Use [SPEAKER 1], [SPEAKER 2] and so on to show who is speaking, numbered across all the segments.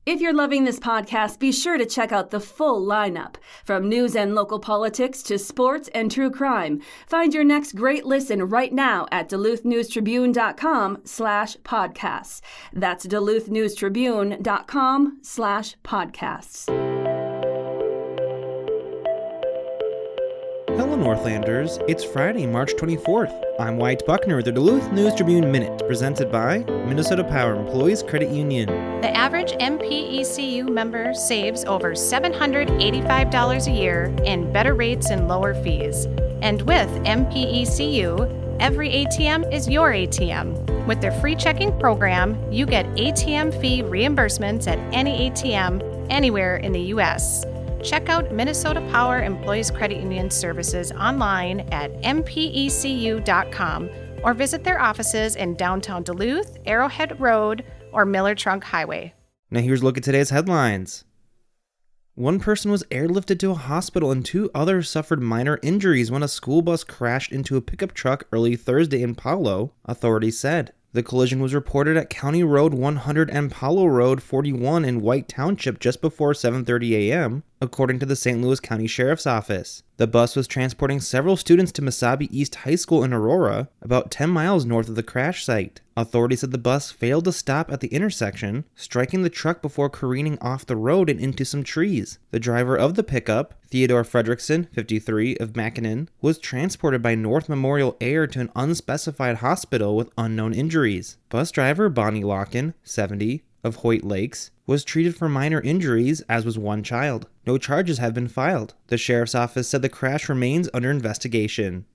[SPEAKER 1] If you're loving this podcast, be sure to check out the full lineup. From news and local politics to sports and true crime. Find your next great listen right now at duluthnewstribune.com/podcasts. That's duluthnewstribune.com/podcasts.
[SPEAKER 2] Hello, Northlanders. It's Friday, March 24th. I'm Wyatt Buckner with the Duluth News Tribune Minute, presented by Minnesota Power Employees Credit Union.
[SPEAKER 3] The average MPECU member saves over $785 a year in better rates and lower fees. And with MPECU, every ATM is your ATM. With their free checking program, you get ATM fee reimbursements at any ATM anywhere in the U.S. Check out Minnesota Power Employees Credit Union services online at mpecu.com or visit their offices in downtown Duluth, Arrowhead Road, or Miller Trunk Highway.
[SPEAKER 2] Now here's a look at today's headlines. One person was airlifted to a hospital and 2 others suffered minor injuries when a school bus crashed into a pickup truck early Thursday in Paulo, authorities said. The collision was reported at County Road 100 and Paulo Road 41 in White Township just before 7:30 a.m., according to the St. Louis County Sheriff's Office. The bus was transporting several students to Mesabi East High School in Aurora, about 10 miles north of the crash site. Authorities said the bus failed to stop at the intersection, striking the truck before careening off the road and into some trees. The driver of the pickup, Theodore Fredrickson, 53, of Mackinnon, was transported by North Memorial Air to an unspecified hospital with unknown injuries. Bus driver Bonnie Locken, 70, of Hoyt Lakes, was treated for minor injuries, as was one child. No charges have been filed. The sheriff's office said the crash remains under investigation.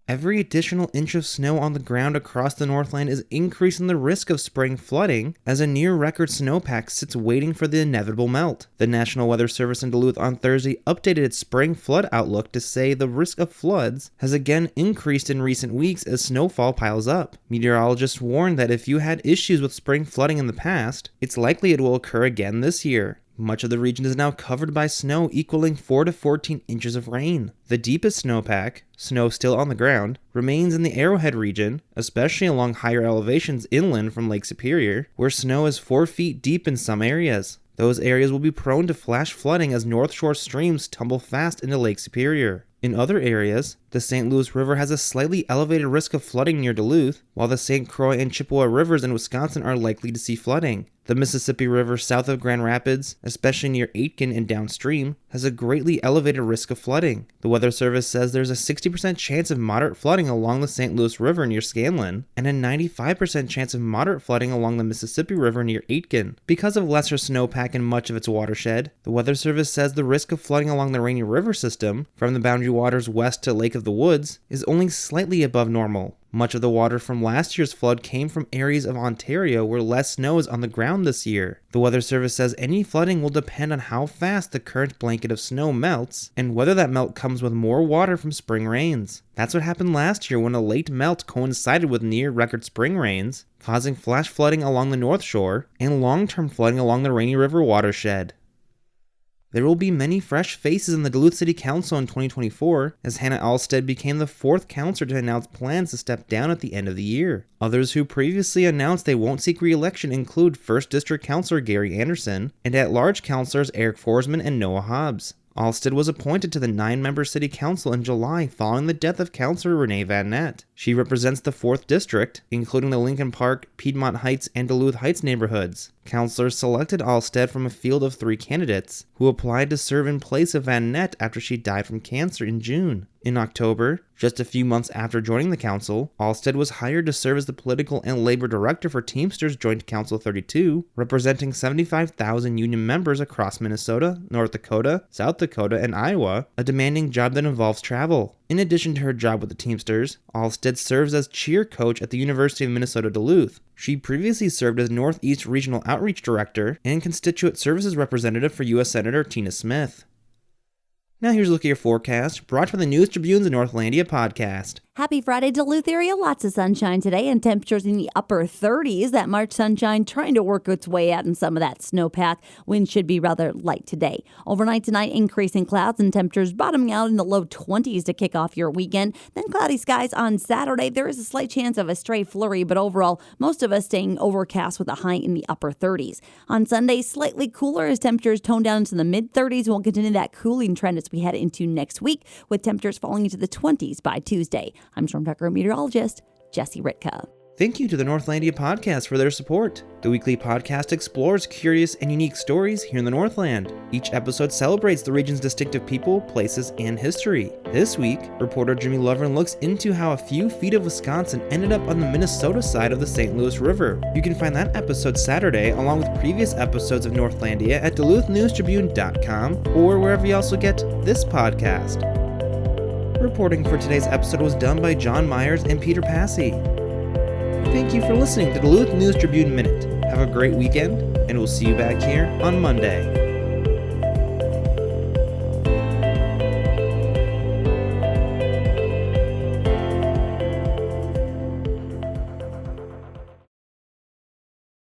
[SPEAKER 2] Every additional inch of snow on the ground across the Northland is increasing the risk of spring flooding as a near-record snowpack sits waiting for the inevitable melt. The National Weather Service in Duluth on Thursday updated its spring flood outlook to say the risk of floods has again increased in recent weeks as snowfall piles up. Meteorologists warned that if you had issues with spring flooding in the past, it's likely it will occur again this year. Much of the region is now covered by snow equaling 4 to 14 inches of rain. The deepest snowpack, snow still on the ground, remains in the Arrowhead region, especially along higher elevations inland from Lake Superior, where snow is 4 feet deep in some areas. Those areas will be prone to flash flooding as North Shore streams tumble fast into Lake Superior. In other areas, the St. Louis River has a slightly elevated risk of flooding near Duluth, while the St. Croix and Chippewa rivers in Wisconsin are likely to see flooding. The Mississippi River south of Grand Rapids, especially near Aitkin and downstream, has a greatly elevated risk of flooding. The Weather Service says there's a 60% chance of moderate flooding along the St. Louis River near Scanlon, and a 95% chance of moderate flooding along the Mississippi River near Aitkin. Because of lesser snowpack in much of its watershed, the Weather Service says the risk of flooding along the Rainy River system, from the boundary waters west to Lake of the Woods, is only slightly above normal. Much of the water from last year's flood came from areas of Ontario where less snow is on the ground this year. The Weather Service says any flooding will depend on how fast the current blanket of snow melts and whether that melt comes with more water from spring rains. That's what happened last year when a late melt coincided with near-record spring rains, causing flash flooding along the North Shore and long-term flooding along the Rainy River watershed. There will be many fresh faces in the Duluth City Council in 2024, as Hannah Alstead became the 4th councilor to announce plans to step down at the end of the year. Others who previously announced they won't seek re-election include 1st District Councilor Gary Anderson and at-large councilors Eric Forsman and Noah Hobbs. Alstead was appointed to the 9-member city council in July following the death of Councilor Renee Van Nett. She represents the 4th District, including the Lincoln Park, Piedmont Heights, and Duluth Heights neighborhoods. Councilors selected Alstead from a field of 3 candidates, who applied to serve in place of Van Nett after she died from cancer in June. In October, just a few months after joining the council, Alstead was hired to serve as the political and labor director for Teamsters Joint Council 32, representing 75,000 union members across Minnesota, North Dakota, South Dakota, and Iowa, a demanding job that involves travel. In addition to her job with the Teamsters, Alstead serves as cheer coach at the University of Minnesota Duluth. She previously served as Northeast Regional Outreach Director and Constituent Services Representative for U.S. Senator Tina Smith. Now here's a look at your forecast, brought by the News Tribune's Northlandia podcast.
[SPEAKER 4] Happy Friday, Duluth area. Lots of sunshine today and temperatures in the upper 30s. That March sunshine trying to work its way out in some of that snowpack. Winds should be rather light today. Overnight tonight, increasing clouds and temperatures bottoming out in the low 20s to kick off your weekend. Then cloudy skies on Saturday. There is a slight chance of a stray flurry, but overall, most of us staying overcast with a high in the upper 30s. On Sunday, slightly cooler as temperatures tone down into the mid-30s. We'll continue that cooling trend as we head into next week, with temperatures falling into the 20s by Tuesday. I'm Storm Tucker meteorologist Jesse Ritka.
[SPEAKER 2] Thank you to the Northlandia podcast for their support. The weekly podcast explores curious and unique stories here in the Northland. Each episode celebrates the region's distinctive people, places, and history. This week, reporter Jimmy Lovren looks into how a few feet of Wisconsin ended up on the Minnesota side of the St. Louis River. You can find that episode Saturday, along with previous episodes of Northlandia at duluthnewstribune.news or wherever you also get this podcast. Reporting for today's episode was done by John Myers and Peter Passy. Thank you for listening to Duluth News Tribune Minute. Have a great weekend, and we'll see you back here on Monday.